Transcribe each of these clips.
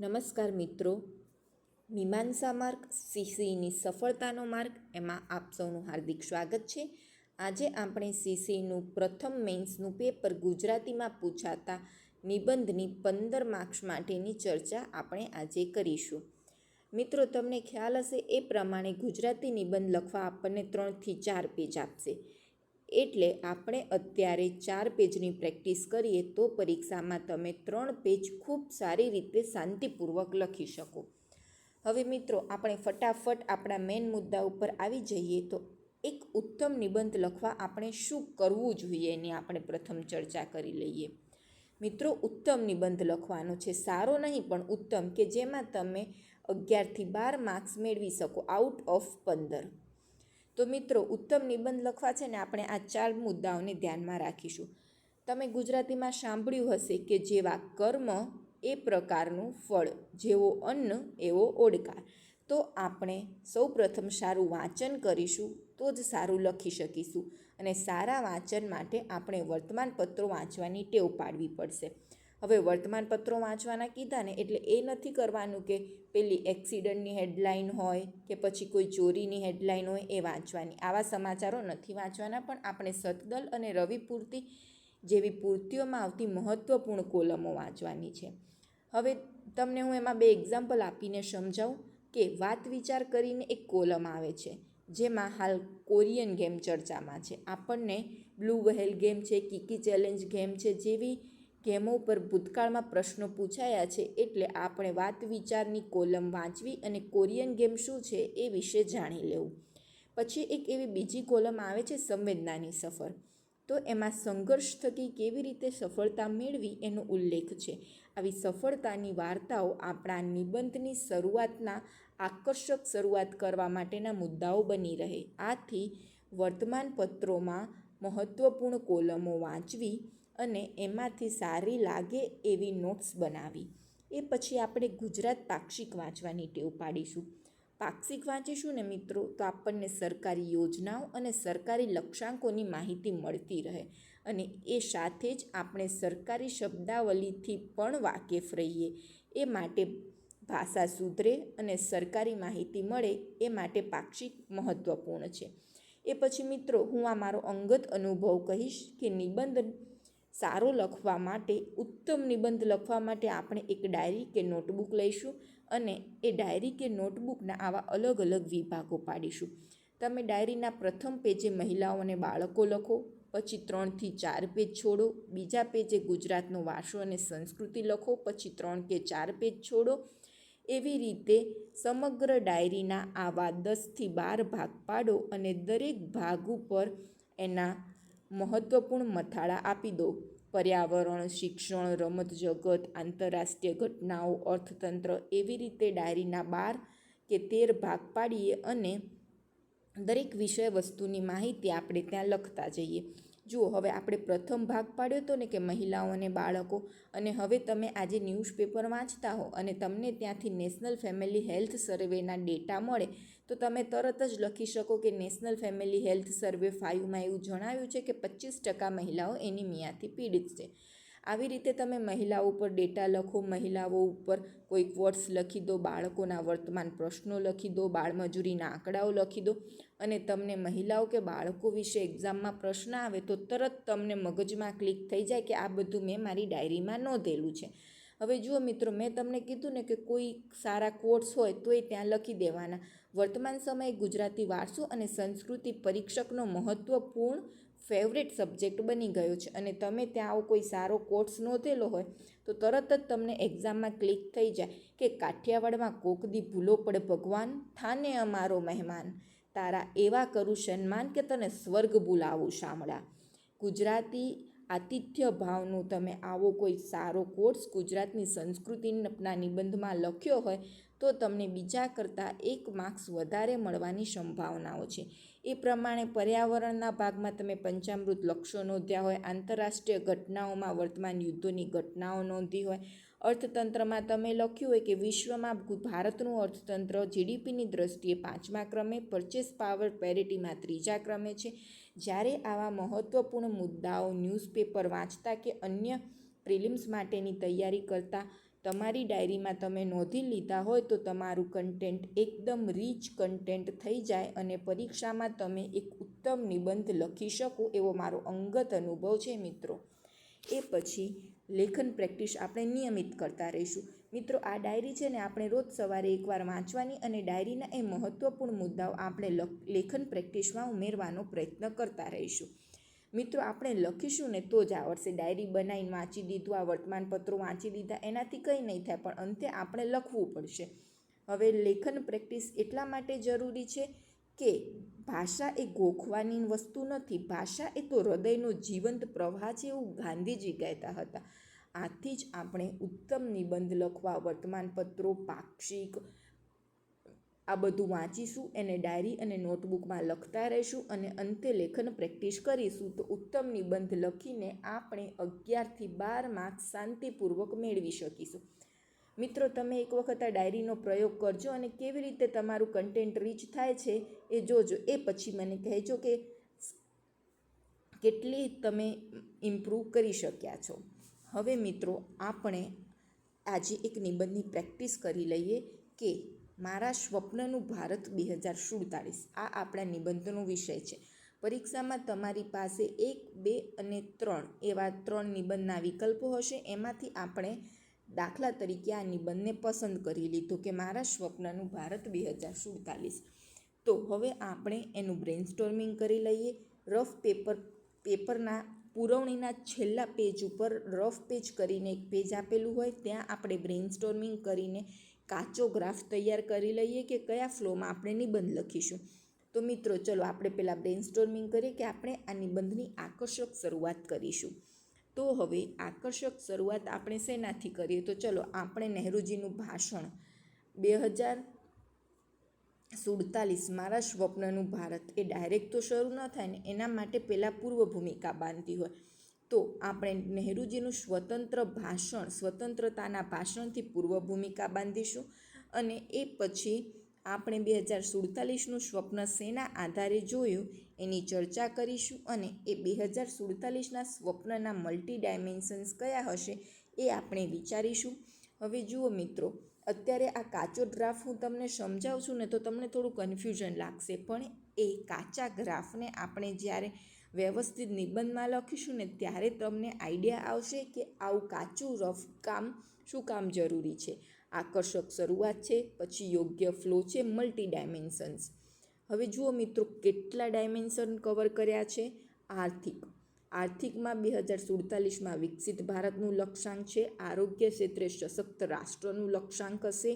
નમસ્કાર મિત્રો, મીમાંસા માર્ગ સીસીની સફળતાનો માર્ગ એમાં આપ સૌનું હાર્દિક સ્વાગત છે. આજે આપણે સીસીનું પ્રથમ મેન્સનું પેપર ગુજરાતીમાં પૂછાતા નિબંધની 15 માર્ક્સ માટેની ચર્ચા આપણે આજે કરીશું. મિત્રો, તમને ખ્યાલ હશે એ પ્રમાણે ગુજરાતી નિબંધ લખવા આપણને 3 થી 4 પેજ આપશે. એટલે આપણે અત્યારે 4 પેજની પ્રેક્ટિસ કરીએ તો પરીક્ષામાં તમે 3 પેજ ખૂબ સારી રીતે શાંતિપૂર્વક લખી શકો. હવે મિત્રો, આપણે ફટાફટ આપણા મેઇન મુદ્દા ઉપર આવી જઈએ તો એક ઉત્તમ નિબંધ લખવા આપણે શું કરવું જોઈએ એની આપણે પ્રથમ ચર્ચા કરી લઈએ. મિત્રો, ઉત્તમ નિબંધ લખવાનો છે, સારો નહીં પણ ઉત્તમ, કે જેમાં તમે 11 થી 12 માર્ક્સ મેળવી શકો આઉટ ઓફ 15. તો મિત્રો, ઉત્તમ નિબંધ લખવા છે ને આપણે આ 4 મુદ્દાઓને ધ્યાનમાં રાખીશું. તમે ગુજરાતીમાં સાંભળ્યું હશે કે જેવા કર્મ એ પ્રકારનું ફળ, જેવો અન્ન એવો ઓડકાર. તો આપણે સૌપ્રથમ સારું વાંચન કરીશું તો જ સારું લખી શકીશું. અને સારા વાંચન માટે આપણે વર્તમાનપત્રો વાંચવાની ટેવ પાડવી પડશે. હવે વર્તમાનપત્રો વાંચવાના કીધા ને એટલે એ નથી કરવાનું કે પેલી એક્સિડન્ટની હેડલાઇન હોય કે પછી કોઈ ચોરીની હેડલાઇન હોય એ વાંચવાની. આવા સમાચારો નથી વાંચવાના, પણ આપણે સતદલ અને રવિ પૂર્તિ જેવી પૂર્તિઓમાં આવતી મહત્ત્વપૂર્ણ કોલમો વાંચવાની છે. હવે તમને હું એમાં 2 એક્ઝામ્પલ આપીને સમજાવું કે વાત વિચાર કરીને એક કોલમ આવે છે જેમાં હાલ કોરિયન ગેમ ચર્ચામાં છે. આપણને બ્લુ વ્હેલ ગેમ છે, કીકી ચેલેન્જ ગેમ છે જેવી ગેમો ઉપર ભૂતકાળમાં પ્રશ્નો પૂછાયા છે. એટલે આપણે વાત વિચારની કોલમ વાંચવી અને કોરિયન ગેમ શું છે એ વિશે જાણી લેવું. પછી એક એવી બીજી કોલમ આવે છે સંવેદનાની સફર. તો એમાં સંઘર્ષ થકી કેવી રીતે સફળતા મેળવી એનો ઉલ્લેખ છે. આવી સફળતાની વાર્તાઓ આપણા નિબંધની શરૂઆતના આકર્ષક શરૂઆત કરવા માટેના મુદ્દાઓ બની રહે. આથી વર્તમાનપત્રોમાં મહત્ત્વપૂર્ણ કોલમો વાંચવી અને એમાંથી સારી લાગે એવી નોટ્સ બનાવી. એ પછી આપણે ગુજરાત પાક્ષિક વાંચવાની ટેવ પાડીશું. પાક્ષિક વાંચીશું ને મિત્રો તો આપણને સરકારી યોજનાઓ અને સરકારી લક્ષ્યાંકોની માહિતી મળતી રહે અને એ સાથે જ આપણે સરકારી શબ્દાવલીથી પણ વાકેફ રહીએ. એ માટે ભાષા સુધરે અને સરકારી માહિતી મળે એ માટે પાક્ષિક મહત્ત્વપૂર્ણ છે. એ પછી મિત્રો, હું આ મારો અંગત અનુભવ કહીશ કે નિબંધ સારો લખવા માટે, ઉત્તમ નિબંધ લખવા માટે આપણે એક ડાયરી કે નોટબુક લઈશું અને એ ડાયરી કે નોટબુકના આવા અલગ અલગ વિભાગો પાડીશું. તમે ડાયરીના પ્રથમ પેજે મહિલાઓ અને બાળકો લખો, પછી 3 થી 4 પેજ છોડો, બીજા પેજે ગુજરાતનો વારસો અને સંસ્કૃતિ લખો, પછી 3 કે 4 પેજ છોડો. એવી રીતે સમગ્ર ડાયરીના આવા 10 થી 12 ભાગ પાડો અને દરેક ભાગ ઉપર એના મહત્ત્વપૂર્ણ મથાળા આપી દો. પર્યાવરણ, શિક્ષણ, રમત જગત, આંતરરાષ્ટ્રીય ઘટનાઓ, અર્થતંત્ર, એવી રીતે ડાયરીના 12 કે 13 ભાગ પાડીએ અને દરેક વિષય વસ્તુની માહિતી આપણે ત્યાં લખતા જઈએ. જુઓ, હવે આપણે પ્રથમ ભાગ પાડ્યો હતો ને કે મહિલાઓ અને બાળકો, અને હવે તમે આજે ન્યૂઝપેપર વાંચતા હો અને તમને ત્યાંથી નેશનલ ફેમિલી હેલ્થ સર્વેના ડેટા મળે તો તમે તરત જ લખી શકો કે નેશનલ ફેમિલી હેલ્થ સર્વે 5માં એવું જણાવ્યું છે કે 25% મહિલાઓ એનિમિયાથી પીડિત છે. આવી રીતે તમે મહિલાઓ ઉપર ડેટા લખો, મહિલાઓ ઉપર કોઈ ક્વોટ્સ લખી દો, બાળકોના વર્તમાન પ્રશ્નો લખી દો, બાળમજૂરીના આંકડાઓ લખી દો અને તમને મહિલાઓ કે બાળકો વિશે એક્ઝામમાં પ્રશ્ન આવે તો તરત તમને મગજમાં ક્લિક થઈ જાય કે આ બધું મેં મારી ડાયરીમાં નોંધેલું છે. હવે જુઓ મિત્રો, મેં તમને કીધું ને કે કોઈ સારા કોટ્સ હોય તો એ ત્યાં લખી દેવાના. વર્તમાન સમયે ગુજરાતી વારસો અને સંસ્કૃતિ પરીક્ષકનો મહત્ત્વપૂર્ણ ફેવરેટ સબ્જેક્ટ બની ગયો છે અને તમે ત્યાં આવો કોઈ સારો કોટ્સ નોંધેલો હોય તો તરત જ તમને એક્ઝામમાં ક્લિક થઈ જાય કે કાઠિયાવાડમાં કોકદી ભૂલો પડે ભગવાન, થાને અમારો મહેમાન, તારા એવા કરું સન્માન કે તને સ્વર્ગ બોલાવું શામળા. ગુજરાતી આતિથ્ય ભાવનો તમે આવો કોઈ સારો કોર્સ ગુજરાતની સંસ્કૃતિના નિબંધમાં લખ્યો હોય તો તમને બીજા કરતાં 1 માર્ક્સ વધારે મળવાની સંભાવનાઓ છે. એ પ્રમાણે પર્યાવરણના ભાગમાં તમે પંચામૃત લક્ષ્યો નોંધ્યા હોય, આંતરરાષ્ટ્રીય ઘટનાઓમાં વર્તમાન યુદ્ધોની ઘટનાઓ નોંધી હોય, અર્થતંત્રમાં તમે લખ્યું હોય કે વિશ્વમાં ભારતનું અર્થતંત્ર જીડીપીની દ્રષ્ટિએ 5મા ક્રમે, પરચેસ પાવર પેરિટીમાં 3જા ક્રમે છે. જ્યારે આવા મહત્ત્વપૂર્ણ મુદ્દાઓ ન્યૂઝપેપર વાંચતા કે અન્ય પ્રિલિમ્સ માટેની તૈયારી કરતા તમારી ડાયરીમાં તમે નોંધી લીધા હોય તો તમારું કન્ટેન્ટ એકદમ રીચ કન્ટેન્ટ થઈ જાય અને પરીક્ષામાં તમે એક ઉત્તમ નિબંધ લખી શકો એવો મારો અંગત અનુભવ છે મિત્રો. એ પછી લેખન પ્રેક્ટિસ આપણે નિયમિત કરતા રહીશું. મિત્રો, આ ડાયરી છે ને આપણે રોજ સવારે એકવાર વાંચવાની અને ડાયરીના એ મહત્ત્વપૂર્ણ મુદ્દાઓ આપણે લેખન પ્રેક્ટિસમાં ઉમેરવાનો પ્રયત્ન કરતા રહીશું. મિત્રો, આપણે લખીશું ને તો જ આવડશે. ડાયરી બનાવીને વાંચી દીધું, આ વર્તમાનપત્રો વાંચી દીધા, એનાથી કંઈ નહીં થાય, પણ અંતે આપણે લખવું પડશે. હવે લેખન પ્રેક્ટિસ એટલા માટે જરૂરી છે કે ભાષા એ ગોખવાની વસ્તુ નથી, ભાષા એ તો હૃદયનો જીવંત પ્રવાહ છે એવું ગાંધીજી કહેતા હતા. આથી જ આપણે ઉત્તમ નિબંધ લખવા વર્તમાનપત્રો, પાક્ષિક આ બધું વાંચીશું, એને ડાયરી અને નોટબુકમાં લખતા રહીશું અને અંતે લેખન પ્રેક્ટિસ કરીશું તો ઉત્તમ નિબંધ લખીને આપણે 11થી 12 માર્ક્સ શાંતિપૂર્વક મેળવી શકીશું. મિત્રો, તમે એક વખત આ ડાયરીનો પ્રયોગ કરજો અને કેવી રીતે તમારું કન્ટેન્ટ રીચ થાય છે એ જોજો. એ પછી મને કહેજો કે કેટલી તમે ઇમ્પ્રૂવ કરી શક્યા છો. હવે મિત્રો, આપણે આજે એક નિબંધની પ્રેક્ટિસ કરી લઈએ કે મારા સ્વપ્નનું ભારત 2047. આ આપણા નિબંધનો વિષય છે. પરીક્ષામાં તમારી પાસે 1, 2 અને 3 એવા 3 નિબંધના વિકલ્પો હશે. એમાંથી આપણે દાખલા તરીકે આ નિબંધને પસંદ કરી લીધો કે મારા સ્વપ્નનું ભારત 2047. તો હવે આપણે એનું બ્રેઇનસ્ટોર્મિંગ કરી લઈએ. રફ પેપરના પુરવણીના છેલ્લા પેજ ઉપર રફ પેજ કરીને એક પેજ આપેલું હોય, ત્યાં આપણે બ્રેઇનસ્ટોર્મિંગ કરીને કાચો ગ્રાફ તૈયાર કરી લઈએ કે કયા ફ્લોમાં આપણે નિબંધ લખીશું. તો મિત્રો, ચલો આપણે પહેલાં બ્રેઇનસ્ટોર્મિંગ કરીએ કે આપણે આ નિબંધની આકર્ષક શરૂઆત કરીશું. તો હવે આકર્ષક શરૂઆત આપણે શેનાથી કરીએ? તો ચલો આપણે નહેરુજીનું ભાષણ 2047 મારા સ્વપ્નનું ભારત એ ડાયરેક્ટ તો શરૂ ન થાય ને, એના માટે પહેલાં પૂર્વ ભૂમિકા બાંધતી હોય. તો આપણે નહેરુજીનું સ્વતંત્રતાના ભાષણથી પૂર્વ ભૂમિકા બાંધીશું અને એ પછી આપણે 2047નું સ્વપ્ન શેના આધારે જોયું એની ચર્ચા કરીશું અને એ 2047ના સ્વપ્નના મલ્ટી ડાયમેન્શન્સ કયા હશે એ આપણે વિચારીશું. હવે જુઓ મિત્રો, અત્યારે આ કાચો ગ્રાફ હું તમને સમજાવું છું ને તો તમને થોડું કન્ફ્યુઝન લાગશે, પણ એ કાચા ગ્રાફને આપણે જ્યારે વ્યવસ્થિત નિબંધમાં લખીશું ને ત્યારે તમને આઈડિયા આવશે કે આવું કાચું રફ કામ શું કામ જરૂરી છે. આકર્ષક શરૂઆત છે, પછી યોગ્ય ફ્લો છે, મલ્ટી ડાયમેન્શન્સ. હવે જુઓ મિત્રો, કેટલા ડાયમેન્શન કવર કર્યા છે. આર્થિકમાં 2047માં વિકસિત ભારતનું લક્ષ્યાંક છે. આરોગ્ય ક્ષેત્રે સશક્ત રાષ્ટ્રનું લક્ષ્યાંક હશે.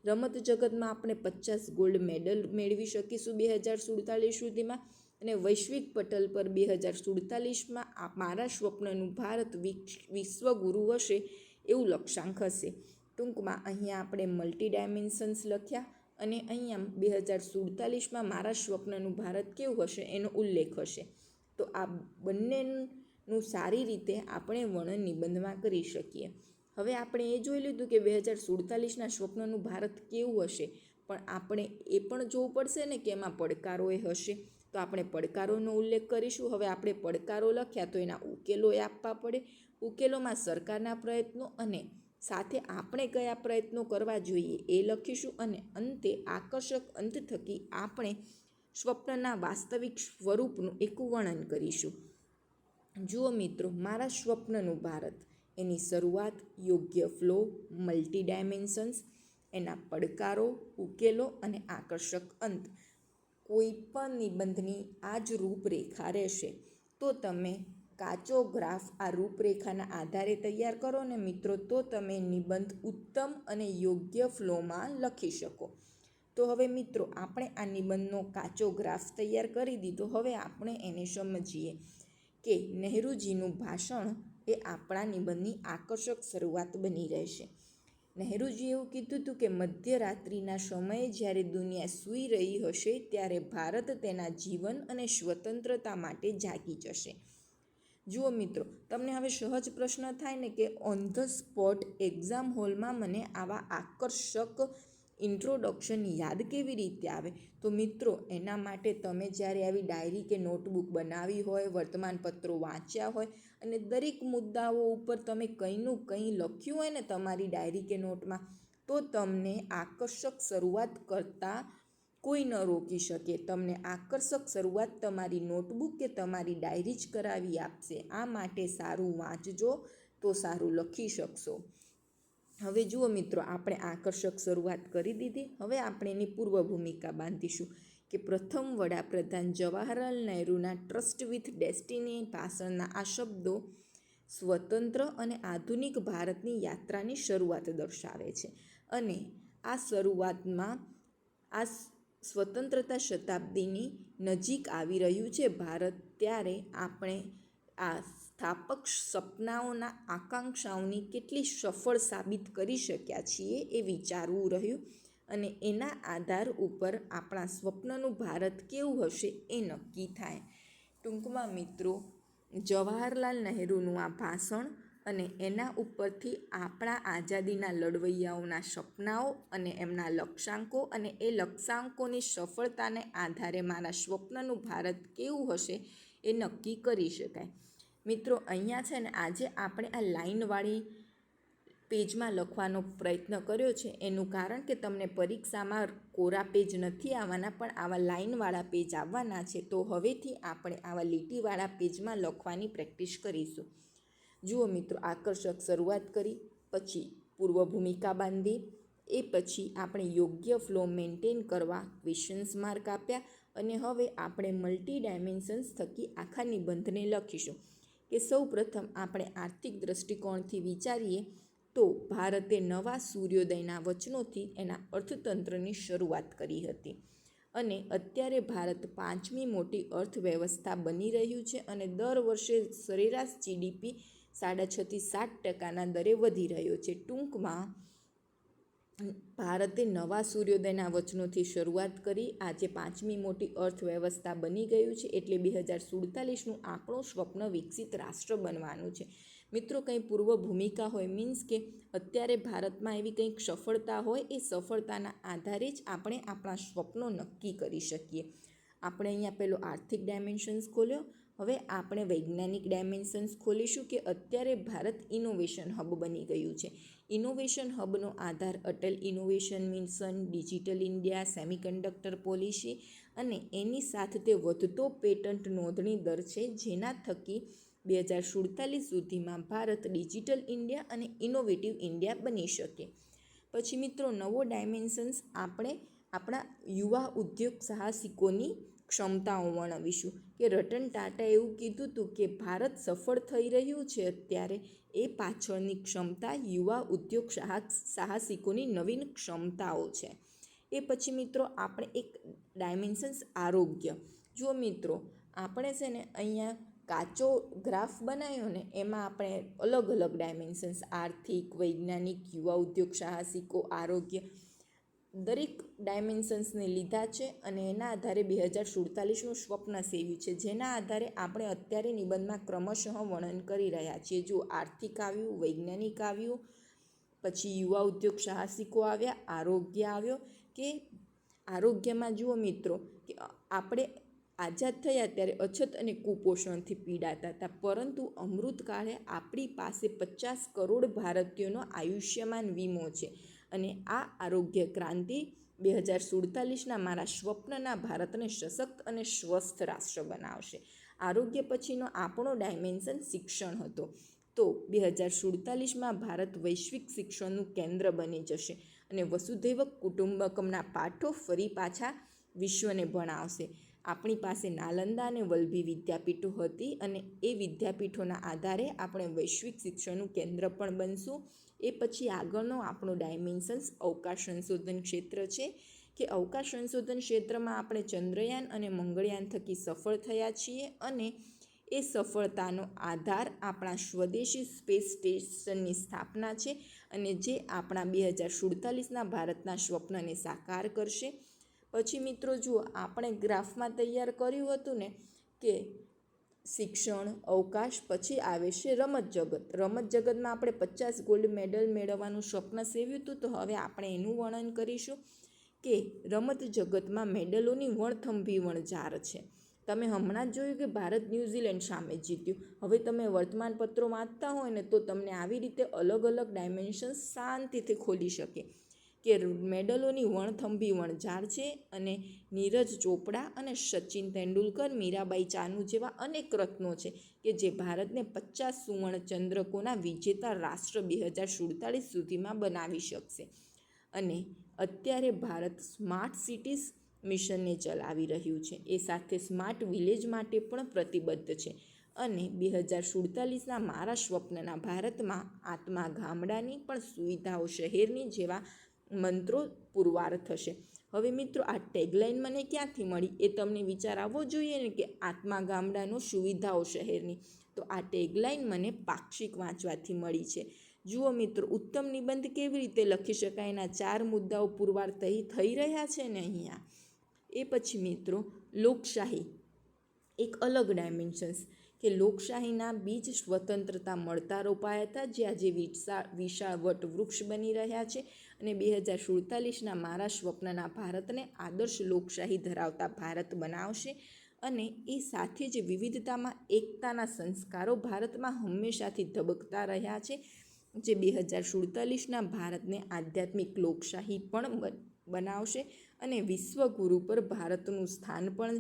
રમત જગતમાં આપણે 50 ગોલ્ડ મેડલ મેળવી શકીશું 2047 સુધીમાં. અને વૈશ્વિક પટલ પર 2047માં મારા સ્વપ્નનું ભારત વિશ્વગુરુ હશે એવું લક્ષ્યાંક હશે. ટૂંકમાં અહીંયા આપણે મલ્ટી ડાયમેન્શન્સ લખ્યા અને અહીંયા 2047માં મારા સ્વપ્નનું ભારત કેવું હશે એનો ઉલ્લેખ હશે. તો આ બંનેનું સારી રીતે આપણે વર્ણન નિબંધમાં કરી શકીએ. હવે આપણે એ જોઈ લીધું કે 2047ના સ્વપ્નનું ભારત કેવું હશે, પણ આપણે એ પણ જોવું પડશે ને કે એમાં પડકારો એ હશે. તો આપણે પડકારોનો ઉલ્લેખ કરીશું. હવે આપણે પડકારો લખ્યા તો એના ઉકેલો એ આપવા પડે. ઉકેલોમાં સરકારના પ્રયત્નો અને સાથે આપણે કયા પ્રયત્નો કરવા જોઈએ એ લખીશું અને અંતે આકર્ષક અંત થકી આપણે સ્વપ્નના વાસ્તવિક સ્વરૂપનું એક વર્ણન કરીશું. જુઓ મિત્રો, મારા સ્વપ્નનું ભારત એની શરૂઆત, યોગ્ય ફ્લો, મલ્ટી ડાયમેન્શન્સ, એના પડકારો, ઉકેલો અને આકર્ષક અંત. કોઈ પણ નિબંધની આ જ રૂપરેખા રહેશે. તો તમે કાચો ગ્રાફ આ રૂપરેખાના આધારે તૈયાર કરો ને મિત્રો, તો તમે નિબંધ ઉત્તમ અને યોગ્ય ફ્લોમાં લખી શકો. તો હવે મિત્રો, આપણે આ નિબંધનો કાચો ગ્રાફ તૈયાર કરી દીધો. હવે આપણે એને સમજીએ કે નહેરુજીનું ભાષણ એ આપણા નિબંધની આકર્ષક શરૂઆત બની રહેશે. નહેરુજીએ એવું કીધું હતું કે મધ્યરાત્રિના સમયે જ્યારે દુનિયા સૂઈ રહી હશે ત્યારે ભારત તેના જીવન અને સ્વતંત્રતા માટે જાગી જશે. જુઓ મિત્રો, તમને હવે સહજ પ્રશ્ન થાય ને કે ઓન ધ સ્પોટ એક્ઝામ હોલમાં મને આવા આકર્ષક ઇન્ટ્રોડક્શન યાદ કેવી રીતે આવે? તો મિત્રો એના માટે તમે જ્યારે આવી ડાયરી કે નોટબુક બનાવી હોય, વર્તમાનપત્રો વાંચ્યા હોય અને દરેક મુદ્દાઓ ઉપર તમે કંઈનું કંઈ લખ્યું હોય ને તમારી ડાયરી કે નોટમાં, તો તમને આકર્ષક શરૂઆત કરતાં કોઈ ન રોકી શકે. તમને આકર્ષક શરૂઆત તમારી નોટબુક કે તમારી ડાયરી જ કરાવી આપશે. આ માટે સારું વાંચજો તો સારું લખી શકશો. હવે જુઓ મિત્રો, આપણે આકર્ષક શરૂઆત કરી દીધી. હવે આપણે એની પૂર્વ ભૂમિકા બાંધીશું કે પ્રથમ વડાપ્રધાન જવાહરલાલ નહેરુના ટ્રસ્ટ વિથ ડેસ્ટિની ભાષણના આ શબ્દો સ્વતંત્ર અને આધુનિક ભારતની યાત્રાની શરૂઆત દર્શાવે છે. અને આ શરૂઆતમાં આ સ્વતંત્રતા શતાબ્દીની નજીક આવી રહ્યું છે ભારત, ત્યારે આપણે આ સ્થાપક સપનાઓના આકાંક્ષાઓની કેટલી સફળ સાબિત કરી શક્યા છીએ એ વિચારવું રહ્યું. અને એના આધાર ઉપર આપણા સ્વપ્નનું ભારત કેવું હશે એ નક્કી થાય. ટૂંકમાં મિત્રો, જવાહરલાલ નહેરુનું આ ભાષણ અને એના ઉપરથી આપણા આઝાદીના લડવૈયાઓના સપનાઓ અને એમના લક્ષ્યાંકો અને એ લક્ષ્યાંકોની સફળતાને આધારે મારા સ્વપ્નનું ભારત કેવું હશે એ નક્કી કરી શકાય. મિત્રો અહીંયા છે ને, આજે આપણે આ લાઈનવાળી પેજમાં લખવાનો પ્રયત્ન કર્યો છે. એનું કારણ કે તમને પરીક્ષામાં કોરા પેજ નથી આવવાના, પણ આવા લાઈનવાળા પેજ આવવાના છે. તો હવેથી આપણે આવા લીટીવાળા પેજમાં લખવાની પ્રેક્ટિસ કરીશું. જુઓ મિત્રો, આકર્ષક શરૂઆત કરી, પછી પૂર્વ ભૂમિકા બાંધી, એ પછી આપણે યોગ્ય ફ્લો મેન્ટેન કરવા ક્વેશ્ચન્સ માર્ક આપ્યા. અને હવે આપણે મલ્ટી ડાયમેન્શન્સ થકી આખા નિબંધને લખીશું. કે સૌ પ્રથમ આપણે આર્થિક દૃષ્ટિકોણથી વિચારીએ તો ભારતે નવા સૂર્યોદયના વચનોથી એના અર્થતંત્રની શરૂઆત કરી હતી. અને અત્યારે ભારત 5મી મોટી અર્થવ્યવસ્થા બની રહ્યું છે અને દર વર્ષે સરેરાશ GDP 6.5 થી 7% દરે વધી રહ્યો છે. ટૂંકમાં ભારતે નવા સૂર્યોદયના વચનોથી શરૂઆત કરી. આજે 5મી મોટી અર્થવ્યવસ્થા બની ગયું છે. એટલે 2047નું આપણું સ્વપ્ન વિકસિત રાષ્ટ્ર બનવાનું છે. મિત્રો, કંઈ પૂર્વ ભૂમિકા હોય મીન્સ કે અત્યારે ભારતમાં એવી કંઈક સફળતા હોય, એ સફળતાના આધારે જ આપણે આપણા સ્વપ્નો નક્કી કરી શકીએ. આપણે અહીંયા પેલો આર્થિક ડાયમેન્શન્સ ખોલ્યો. હવે આપણે વૈજ્ઞાનિક ડાયમેન્શન્સ ખોલીશું કે અત્યારે ભારત ઇનોવેશન હબ બની ગયું છે. ઇનોવેશન હબનો આધાર Atal innovation mission, digital India, semiconductor policy અને એની સાથે તે વધતો પેટન્ટ નોંધણી દર છે, જેના થકી 2047 સુધીમાં ભારત ડિજિટલ ઇન્ડિયા અને ઇનોવેટિવ ઇન્ડિયા બની શકે. પછી મિત્રો, નવો ડાયમેન્શન્સ આપણે આપણા યુવા ઉદ્યોગ સાહસિકોની ક્ષમતાઓ વર્ણવીશું. કે રતન ટાટાએ એવું કીધું હતું કે ભારત સફળ થઈ રહ્યું છે અત્યારે, એ પાછળની ક્ષમતા યુવા ઉદ્યોગ સાહસિકોની નવીન ક્ષમતાઓ છે. એ પછી મિત્રો, આપણે એક ડાયમેન્શન્સ આરોગ્ય. જુઓ મિત્રો, આપણે છે ને અહીંયા કાચો ગ્રાફ બનાવ્યો ને, એમાં આપણે અલગ અલગ ડાયમેન્શન્સ આર્થિક, વૈજ્ઞાનિક, યુવા ઉદ્યોગ સાહસિકો, આરોગ્ય દરેક ડાયમેન્શન્સને લીધા છે. અને એના આધારે 2047નું સ્વપ્ન સેવ્યું છે, જેના આધારે આપણે અત્યારે નિબંધમાં ક્રમશઃ વર્ણન કરી રહ્યા છીએ. જો આર્થિક આવ્યું, વૈજ્ઞાનિક આવ્યું, પછી યુવા ઉદ્યોગ સાહસિકો આવ્યા, આરોગ્ય આવ્યો. કે આરોગ્યમાં જુઓ મિત્રો કે આપણે આઝાદ થયા ત્યારે અછત અને કુપોષણથી પીડાતા હતા, પરંતુ અમૃતકાળે આપણી પાસે 50 કરોડ ભારતીયોનો આયુષ્યમાન વીમો છે. અને આ આરોગ્ય ક્રાંતિ 2047ના મારા સ્વપ્નના ભારતને સશક્ત અને સ્વસ્થ રાષ્ટ્ર બનાવશે. આરોગ્ય પછીનો આપણો ડાયમેન્શન શિક્ષણ હતો. તો 2047માં ભારત વૈશ્વિક શિક્ષણનું કેન્દ્ર બની જશે અને વસુધૈવ કુટુંબકમના પાઠો ફરી પાછા વિશ્વને ભણાવશે. આપણી પાસે નાલંદા અને વલ્લભી વિદ્યાપીઠો હતી અને એ વિદ્યાપીઠોના આધારે આપણે વૈશ્વિક શિક્ષણનું કેન્દ્ર પણ બનશું. એ પછી આગળનો આપણો ડાયમેન્શન્સ અવકાશ સંશોધન ક્ષેત્ર છે. કે અવકાશ સંશોધન ક્ષેત્રમાં આપણે ચંદ્રયાન અને મંગળયાન થકી સફળ થયા છીએ અને એ સફળતાનો આધાર આપણા સ્વદેશી સ્પેસ સ્ટેશનની સ્થાપના છે અને જે આપણા 2047ના ભારતના સ્વપ્નને સાકાર કરશે. પછી મિત્રો જુઓ, આપણે ગ્રાફમાં તૈયાર કર્યું હતું ને કે શિક્ષણ, અવકાશ, પછી આવે છે રમત જગત. રમત જગતમાં આપણે 50 ગોલ્ડ મેડલ મેળવવાનું સ્વપ્ન સેવ્યું હતું, તો હવે આપણે એનું વર્ણન કરીશું કે રમત જગતમાં મેડલોની વણથંભી વણઝાર છે. તમે હમણાં જ જોયું કે ભારત ન્યૂઝીલેન્ડ સામે જીત્યું. હવે તમે વર્તમાનપત્રો વાંચતા હોય ને તો તમને આવી રીતે અલગ અલગ ડાયમેન્શન્સ શાંતિથી ખોલી શકે કે મેડલોની વણથંભી વણઝાર છે. અને નીરજ ચોપડા અને સચિન તેંડુલકર, મીરાબાઈ ચાનુ જેવા અનેક રત્નો છે કે જે ભારતને 50 સુવર્ણ ચંદ્રકોના વિજેતા રાષ્ટ્ર 2047 સુધીમાં બનાવી શકશે. અને અત્યારે ભારત સ્માર્ટ સિટીઝ મિશનને ચલાવી રહ્યું છે. એ સાથે સ્માર્ટ વિલેજ માટે પણ પ્રતિબદ્ધ છે. અને 2047ના મારા સ્વપ્નના ભારતમાં આત્મા ગામડાની પણ સુવિધાઓ શહેરની જેવા મંત્રો પુરવાર થશે. હવે મિત્રો, આ ટેગલાઇન મને ક્યાંથી મળી એ તમને વિચાર આવવો જોઈએ ને કે આત્મા ગામડાનો સુવિધાઓ શહેરની. તો આ ટેગલાઇન મને પાક્ષિક વાંચવાથી મળી છે. જુઓ મિત્રો, ઉત્તમ નિબંધ કેવી રીતે લખી શકાય એના 4 મુદ્દાઓ પુરવાર થઈ રહ્યા છે ને અહીંયા. એ પછી મિત્રો, લોકશાહી એક અલગ ડાયમેન્શન્સ કે લોકશાહીના બીજ સ્વતંત્રતા મળતા રોપાયા હતા, જે આજે વિશાળ વટવૃક્ષ બની રહ્યા છે. અને 2047ના મારા સ્વપ્નના ભારતને આદર્શ લોકશાહી ધરાવતા ભારત બનાવશે. અને એ સાથે જ વિવિધતામાં એકતાના સંસ્કારો ભારતમાં હંમેશાથી ધબકતા રહ્યા છે, જે 2047ના ભારતને આધ્યાત્મિક લોકશાહી પણ બનાવશે અને વિશ્વગુરુ પર ભારતનું સ્થાન પણ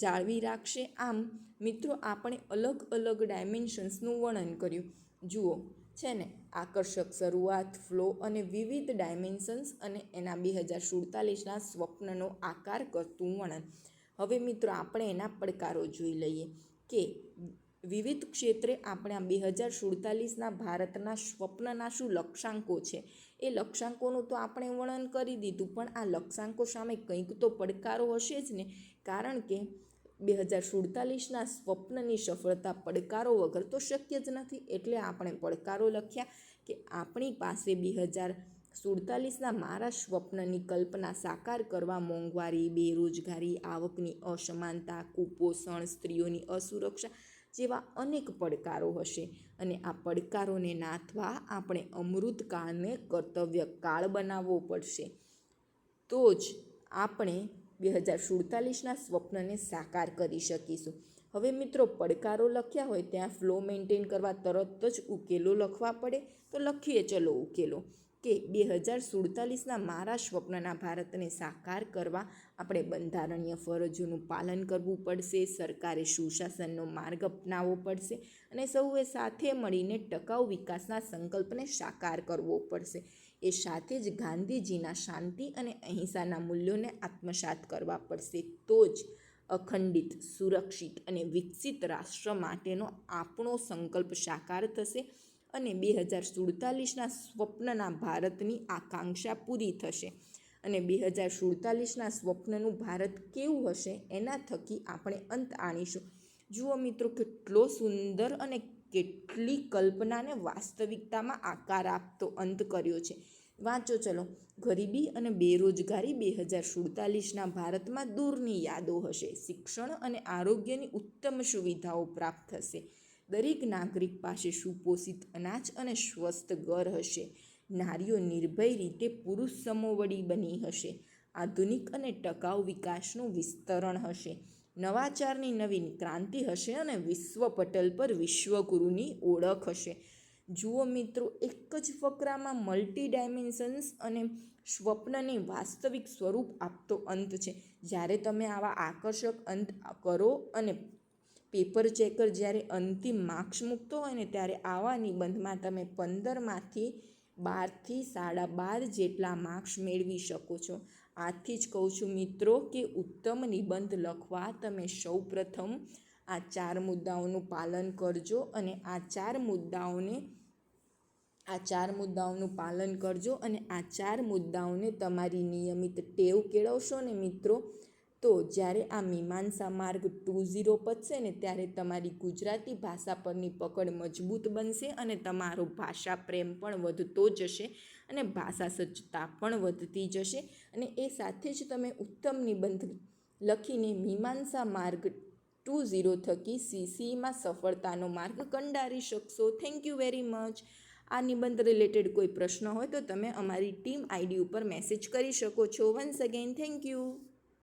જાળવી રાખશે. આમ મિત્રો, આપણે અલગ અલગ ડાયમેન્શન્સનું વર્ણન કર્યું. જુઓ છે ને, આકર્ષક શરૂઆત, ફ્લો અને વિવિધ ડાયમેન્શન્સ અને એના 2047ના સ્વપ્નનો આકાર કરતું વર્ણન. હવે મિત્રો, આપણે એના પડકારો જોઈ લઈએ કે વિવિધ ક્ષેત્રે આપણા 2047ના ભારતના સ્વપ્નના શું લક્ષ્યાંકો છે. એ લક્ષ્યાંકોનું તો આપણે વર્ણન કરી દીધું, પણ આ લક્ષ્યાંકો સામે કંઈક તો પડકારો હશે જ ને. કારણ કે 2047ના સ્વપ્નની સફળતા પડકારો વગર તો શક્ય જ નથી. એટલે આપણે પડકારો લખ્યા કે આપણી પાસે 2047ના મારા સ્વપ્નની કલ્પના સાકાર કરવા મોંઘવારી, બેરોજગારી, આવકની અસમાનતા, કુપોષણ, સ્ત્રીઓની અસુરક્ષા જેવા અનેક પડકારો હશે. અને આ પડકારોને નાથવા આપણે અમૃતકાળને કર્તવ્ય કાળ બનાવવો પડશે. તો જ આપણે 2047ના સ્વપ્નને સાકાર કરી શકીશું. હવે મિત્રો, પડકારો લખ્યા હોય ત્યાં ફ્લો મેન્ટેન કરવા તરત જ ઉકેલો લખવા પડે. તો લખીએ ચલો ઉકેલો કે 2047ના મારા સ્વપ્નના ભારતને સાકાર કરવા આપણે બંધારણીય ફરજોનું પાલન કરવું પડશે, સરકારે સુશાસનનો માર્ગ અપનાવવો પડશે અને સૌએ સાથે મળીને ટકાઉ વિકાસના સંકલ્પને સાકાર કરવો પડશે. એ સાથે જ ગાંધીજીના શાંતિ અને અહિંસાના મૂલ્યોને આત્મસાત કરવા પડશે. તો જ અખંડિત, સુરક્ષિત અને વિકસિત રાષ્ટ્ર માટેનો આપણો સંકલ્પ સાકાર થશે અને 2047ના સ્વપ્નના ભારતની આકાંક્ષા પૂરી થશે. અને 2047ના સ્વપ્નનું ભારત કેવું હશે એના થકી આપણે અંત આણીશું. જુઓ મિત્રો, કેટલો સુંદર અને કેટલી કલ્પનાને વાસ્તવિકતામાં આકાર આપતો અંત કર્યો છે. વાંચો ચલો. ગરીબી અને બેરોજગારી 2047ના ભારતમાં દૂરની યાદો હશે. શિક્ષણ અને આરોગ્યની ઉત્તમ સુવિધાઓ પ્રાપ્ત થશે. દરેક નાગરિક પાસે સુપોષિત અનાજ અને સ્વસ્થ ઘર હશે. નારીઓ નિર્ભય રીતે પુરુષ સમોવડી બની હશે. આધુનિક અને ટકાઉ વિકાસનું વિસ્તરણ હશે. નવાચારની નવીન ક્રાંતિ હશે અને વિશ્વ પટલ પર વિશ્વગુરુની ઓળખ હશે. જુઓ મિત્રો, એક જ ફકરામાં મલ્ટી ડાયમેન્શન્સ અને સ્વપ્નને વાસ્તવિક સ્વરૂપ આપતો અંત છે. જ્યારે તમે આવા આકર્ષક અંત કરો અને પેપર ચેકર જ્યારે અંતિમ માર્ક્સ મૂકતો હોય ને, ત્યારે આવા નિબંધમાં તમે 15માંથી 12થી 12.5 જેટલા માર્ક્સ મેળવી શકો છો. આથી જ કહું છું મિત્રો કે ઉત્તમ નિબંધ લખવા તમે સૌપ્રથમ આ 4 મુદ્દાઓનું પાલન કરજો. અને આ 4 મુદ્દાઓનું પાલન કરજો અને આ 4 મુદ્દાઓને તમારી નિયમિત ટેવ કેળવશો ને મિત્રો, તો જ્યારે આ મીમાંસા માર્ગ 2.0 પતશે ને, ત્યારે તમારી ગુજરાતી ભાષા પરની પકડ મજબૂત બનશે અને તમારો ભાષા પ્રેમ પણ વધતો જશે અને ભાષા સજ્જતા પણ વધતી જશે. અને એ સાથે જ તમે ઉત્તમ નિબંધ લખીને મીમાંસા માર્ગ 20 થકી સીસીમાં સફળતાનો માર્ગ કંડારી શકશો. Thank you very much. આ નિબંધ રિલેટેડ કોઈ પ્રશ્ન હોય તો તમે અમારી ટીમ આઈડી ઉપર મેસેજ કરી શકો છો. Once again thank you.